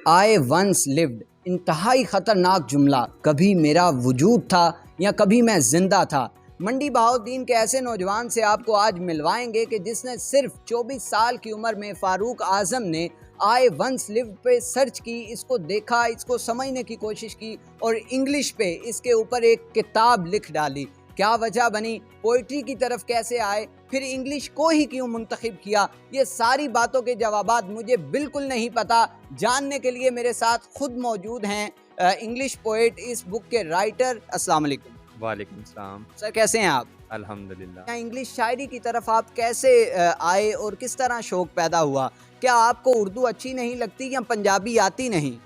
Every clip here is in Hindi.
आई वंस लिव्ड, इंतहाई ख़तरनाक जुमला। कभी मेरा वजूद था या कभी मैं ज़िंदा था। मंडी बहाउद्दीन के ऐसे नौजवान से आपको आज मिलवाएंगे कि जिसने सिर्फ 24 साल की उम्र में फ़ारूक आज़म ने आई वंस लिव्ड पे सर्च की, इसको देखा, इसको समझने की कोशिश की और इंग्लिश पे इसके ऊपर एक किताब लिख डाली। क्या वजह बनी, पोइट्री की तरफ कैसे आए, फिर इंग्लिश को ही क्यों मुंतखब किया, ये सारी बातों के जवाबात मुझे बिल्कुल नहीं पता। जानने के लिए मेरे साथ खुद मौजूद हैं इंग्लिश पोइट, इस बुक के राइटर। अस्सलाम वालेकुम। वालेकुम सलाम। सर कैसे हैं आप? अल्हम्दुलिल्लाह। इंग्लिश शायरी की तरफ आप कैसे आए और किस तरह शौक पैदा हुआ? क्या आपको उर्दू अच्छी नहीं लगती या पंजाबी आती नहीं?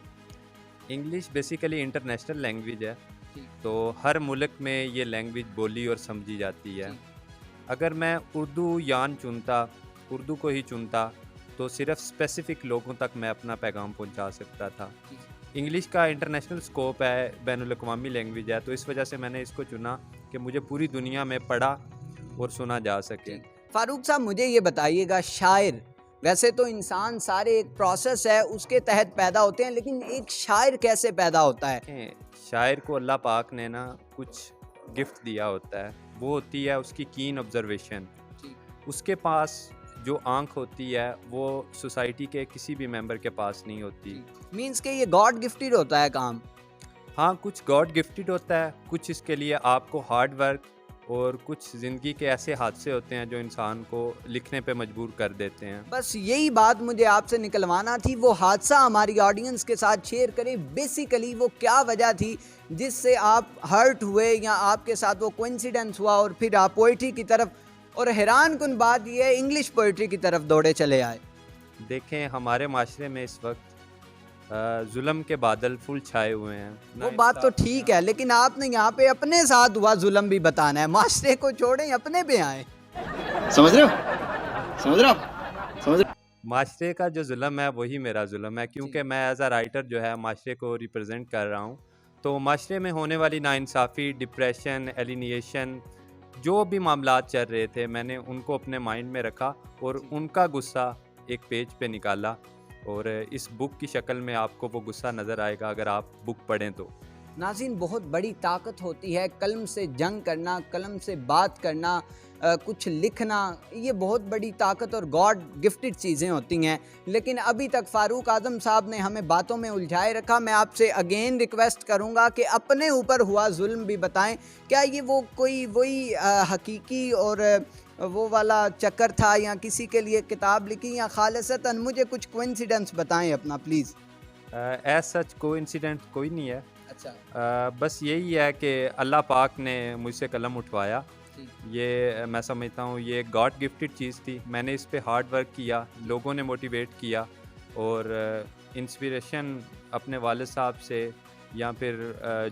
इंग्लिश बेसिकली इंटरनेशनल लैंग्वेज है, तो हर मुल्क में ये लैंग्वेज बोली और समझी जाती है। अगर मैं उर्दू को ही चुनता तो सिर्फ स्पेसिफ़िक लोगों तक मैं अपना पैगाम पहुंचा सकता था। इंग्लिश का इंटरनेशनल स्कोप है, बैनुल अक़वामी लैंग्वेज है, तो इस वजह से मैंने इसको चुना कि मुझे पूरी दुनिया में पढ़ा और सुना जा सके। फारूक साहब मुझे ये बताइएगा, शायर वैसे तो इंसान सारे एक प्रोसेस है उसके तहत पैदा होते हैं, लेकिन एक शायर कैसे पैदा होता है? शायर को अल्लाह पाक ने ना कुछ गिफ्ट दिया होता है, वो होती है उसकी कीन ऑब्जर्वेशन। उसके पास जो आंख होती है वो सोसाइटी के किसी भी मेंबर के पास नहीं होती। मींस के ये गॉड गिफ्टेड होता है काम? हाँ, कुछ गॉड गिफ्टेड होता है, कुछ इसके लिए आपको हार्ड वर्क और कुछ ज़िंदगी के ऐसे हादसे होते हैं जो इंसान को लिखने पे मजबूर कर देते हैं। बस यही बात मुझे आपसे निकलवाना थी, वो हादसा हमारी ऑडियंस के साथ शेयर करें। बेसिकली वो क्या वजह थी जिससे आप हर्ट हुए या आपके साथ वो कोइंसिडेंस हुआ और फिर आप पोइट्री की तरफ, और हैरान कुन बात यह है इंग्लिश पोइट्री की तरफ दौड़े चले आए। देखें, हमारे माशरे में इस वक्त जुल्म के बादल फुल छाए हुए हैं। वो बात तो ठीक है, लेकिन आपने यहाँ पे अपने साथ हुआ जुल्म भी बताना है। माशरे को छोड़ें, अपने पे आए। समझ रहे हो? समझ रहे हो? समझ रहे? माशरे का जो जुल्म है वही मेरा जुल्म है, क्योंकि मैं एज अ राइटर जो है माशरे को रिप्रेजेंट कर रहा हूँ। तो माशरे में होने वाली नाइंसाफ़ी, डिप्रेशन, एलिनिएशन, जो भी मामलात चल रहे थे, मैंने उनको अपने माइंड में रखा और उनका गुस्सा एक पेज पे निकाला, और इस बुक की शक्ल में आपको वो गुस्सा नज़र आएगा अगर आप बुक पढ़ें तो। नाज़रीन, बहुत बड़ी ताकत होती है कलम से जंग करना, कलम से बात करना, कुछ लिखना, ये बहुत बड़ी ताकत और गॉड गिफ्टेड चीज़ें होती हैं। लेकिन अभी तक फ़ारूक आज़म साहब ने हमें बातों में उलझाए रखा। मैं आपसे अगेन रिक्वेस्ट करूंगा कि अपने ऊपर हुआ जुल्म भी बताएं। क्या ये वो कोई वही हकीकी और वो वाला चक्कर था या किसी के लिए किताब लिखी, या खालिसतन मुझे कुछ कोइंसिडेंस बताएं अपना प्लीज़। एज सच कोइंसिडेंट कोई नहीं है। अच्छा, बस यही है कि अल्लाह पाक ने मुझसे कलम उठवाया। ये मैं समझता हूँ ये गॉड गिफ्टेड चीज़ थी। मैंने इस पे हार्ड वर्क किया, लोगों ने मोटिवेट किया और इंस्पिरेशन अपने वालिद साहब से या फिर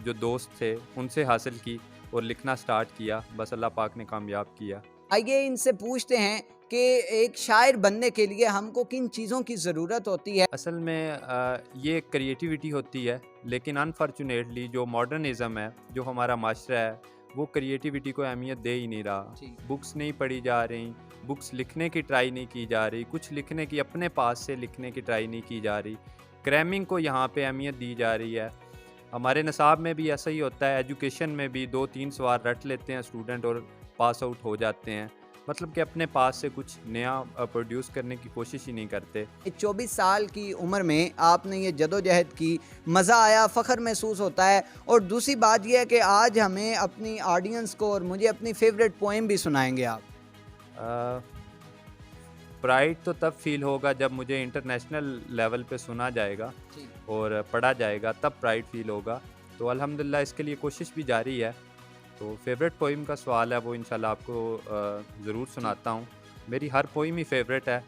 जो दोस्त थे उनसे हासिल की और लिखना स्टार्ट किया। बस अल्लाह पाक ने कामयाब किया। आइए इनसे पूछते हैं कि एक शायर बनने के लिए हमको किन चीज़ों की ज़रूरत होती है। असल में ये क्रिएटिविटी होती है, लेकिन अनफॉर्चुनेटली जो मॉडर्निज़म है, जो हमारा माशरा है, वो क्रिएटिविटी को अहमियत दे ही नहीं रहा। बुक्स नहीं पढ़ी जा रही, बुक्स लिखने की ट्राई नहीं की जा रही, कुछ लिखने की अपने पास से लिखने की ट्राई नहीं की जा रही। क्रैमिंग को यहाँ पे अहमियत दी जा रही है। हमारे निसाब में भी ऐसा ही होता है, एजुकेशन में भी 2-3 सवाल रट लेते हैं स्टूडेंट और पास आउट हो जाते हैं। मतलब कि अपने पास से कुछ नया प्रोड्यूस करने की कोशिश ही नहीं करते। 24 साल की उम्र में आपने ये जदोजहद की, मज़ा आया, फ़ख्र महसूस होता है। और दूसरी बात यह है कि आज हमें अपनी ऑडियंस को और मुझे अपनी फेवरेट पोएम भी सुनाएंगे आप। प्राइड तो तब फील होगा जब मुझे इंटरनेशनल लेवल पे सुना जाएगा और पढ़ा जाएगा, तब प्राइड फील होगा। तो अल्हम्दुलिल्लाह इसके लिए कोशिश भी जारी है। तो फेवरेट पोइम का सवाल है, वो इंशाल्लाह आपको ज़रूर सुनाता हूँ। मेरी हर पोइम ही फेवरेट है।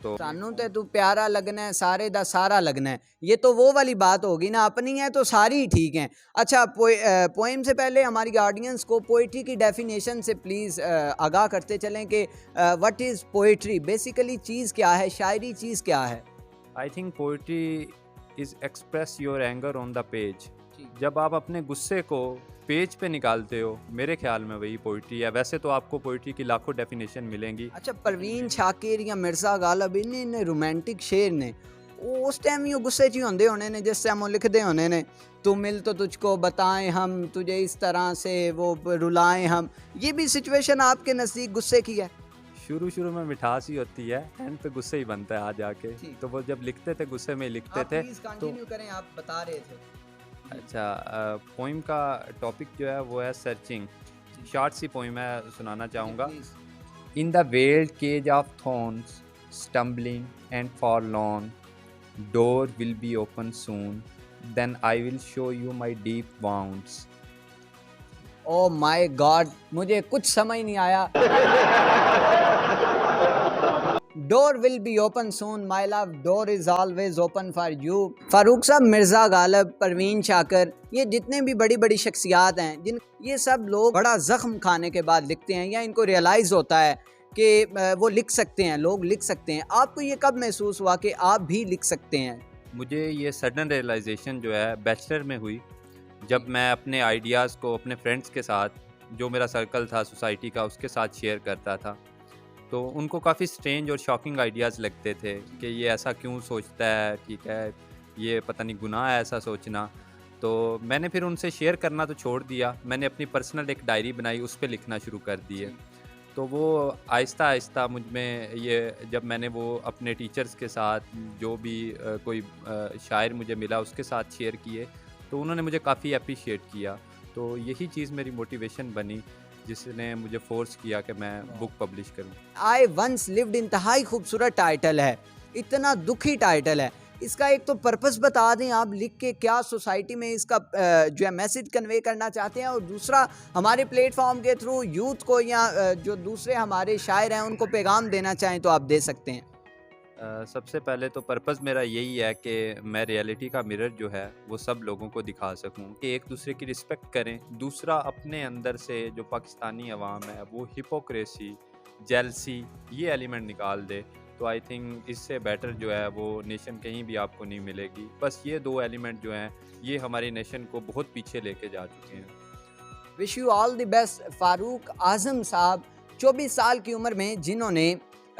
तो सानू ते तू प्यारा लगना है, सारे दा सारा लगना है, ये तो वो वाली बात होगी ना, अपनी है तो सारी ही ठीक हैं। अच्छा, पोएम से पहले हमारी ऑडियंस को पोइट्री की डेफिनेशन से प्लीज़ आगाह करते चलें कि व्हाट इज़ पोइट्री, बेसिकली चीज़ क्या है, शायरी चीज़ क्या है? I think poetry is express your anger on the page. जब आप अपने गुस्से को पेज पे निकालते हो, मेरे ख्याल में वही पोइट्री है। वैसे तो आपको पोइट्री की लाखों डेफिनेशन मिलेंगी। अच्छा, परवीन शाकिर या मिर्ज़ा गालिब इन रोमांटिक शेर ने उस टाइम ये गुस्से च होंदे होने ने जिस टाइम वो लिखते होने ने, तू मिल तो तुझको बताएं हम, तुझे इस तरह से वो रुलाएं हम। ये भी सिचुएशन आपके नज़दीक गुस्से की है? शुरू में मिठास ही होती है, एंड पे गुस्से ही बनता है आ जाके। तो वो जब लिखते थे गुस्से में लिखते थे। प्लीज कंटिन्यू करें, आप बता रहे थे। अच्छा, पोइम का टॉपिक जो है वो है सर्चिंग। शॉर्ट सी पोइम है, सुनाना चाहूँगा। In the veiled cage of thorns, stumbling and forlorn, door will be open soon, then I will show you my deep wounds. Oh my god, मुझे कुछ समझ नहीं आया। Door will be open soon my love, door is always open for you. Farooq साहब, मिर्ज़ा गालिब, परवीन शाकर, ये जितने भी बड़ी बड़ी शख्सियात हैं, जिन ये सब लोग बड़ा ज़ख्म खाने के बाद लिखते हैं या इनको रियलाइज़ होता है कि वो लिख सकते हैं, लोग लिख सकते हैं। आपको ये कब महसूस हुआ कि आप भी लिख सकते हैं? मुझे ये सडन रियलाइजेशन जो है बैचलर में हुई, जब मैं अपने आइडियाज़ को अपने फ्रेंड्स के साथ, जो मेरा सर्कल था सोसाइटी का, उसके साथ शेयर करता था। तो उनको काफ़ी स्ट्रेंज और शॉकिंग आइडियाज़ लगते थे कि ये ऐसा क्यों सोचता है, ठीक है, ये पता नहीं गुनाह है ऐसा सोचना। तो मैंने फिर उनसे शेयर करना तो छोड़ दिया, मैंने अपनी पर्सनल एक डायरी बनाई, उस पे लिखना शुरू कर दिए। तो वो आहिस्ता आहिस्ता मुझ में ये, जब मैंने वो अपने टीचर्स के साथ, जो भी कोई शायर मुझे मिला उसके साथ शेयर किए, तो उन्होंने मुझे काफ़ी अप्रिशिएट किया। तो यही चीज़ मेरी मोटिवेशन बनी, जिसने मुझे फोर्स किया कि मैं बुक पब्लिश करूं। आई वंस लिव्ड, इंतहाई खूबसूरत टाइटल है, इतना दुखी टाइटल है। इसका एक तो पर्पस बता दें आप, लिख के क्या सोसाइटी में इसका जो है मैसेज कन्वे करना चाहते हैं, और दूसरा हमारे प्लेटफॉर्म के थ्रू यूथ को या जो दूसरे हमारे शायर हैं उनको पैगाम देना चाहें तो आप दे सकते हैं। सबसे पहले तो पर्पस मेरा यही है कि मैं रियलिटी का मिरर जो है वो सब लोगों को दिखा सकूं कि एक दूसरे की रिस्पेक्ट करें। दूसरा, अपने अंदर से जो पाकिस्तानी अवाम है वो हिपोक्रेसी, जेलसी, ये एलिमेंट निकाल दे। तो आई थिंक इससे बेटर जो है वो नेशन कहीं भी आपको नहीं मिलेगी। बस ये दो एलिमेंट जो हैं ये हमारी नेशन को बहुत पीछे लेके जा चुके हैं। Wish you all the best. Farooq Azam साहब 24 साल की उम्र में जिन्होंने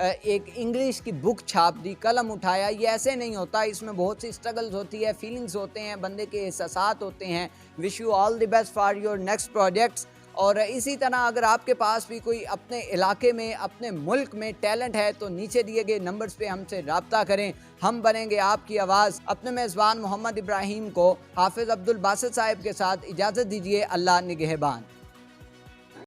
एक इंग्लिश की बुक छाप दी, कलम उठाया, ये ऐसे नहीं होता, इसमें बहुत सी स्ट्रगल्स होती है, फीलिंग्स होते हैं, बंदे के एहसासात होते हैं। Wish you all the best for your next projects. और इसी तरह अगर आपके पास भी कोई अपने इलाके में, अपने मुल्क में टैलेंट है तो नीचे दिए गए नंबर्स पे हमसे रब्ता करें, हम बनेंगे आपकी आवाज़। अपने मेज़बान मोहम्मद इब्राहिम को हाफिज़ अब्दुल बासित साहिब के साथ इजाज़त दीजिए। अल्लाह निगहबान।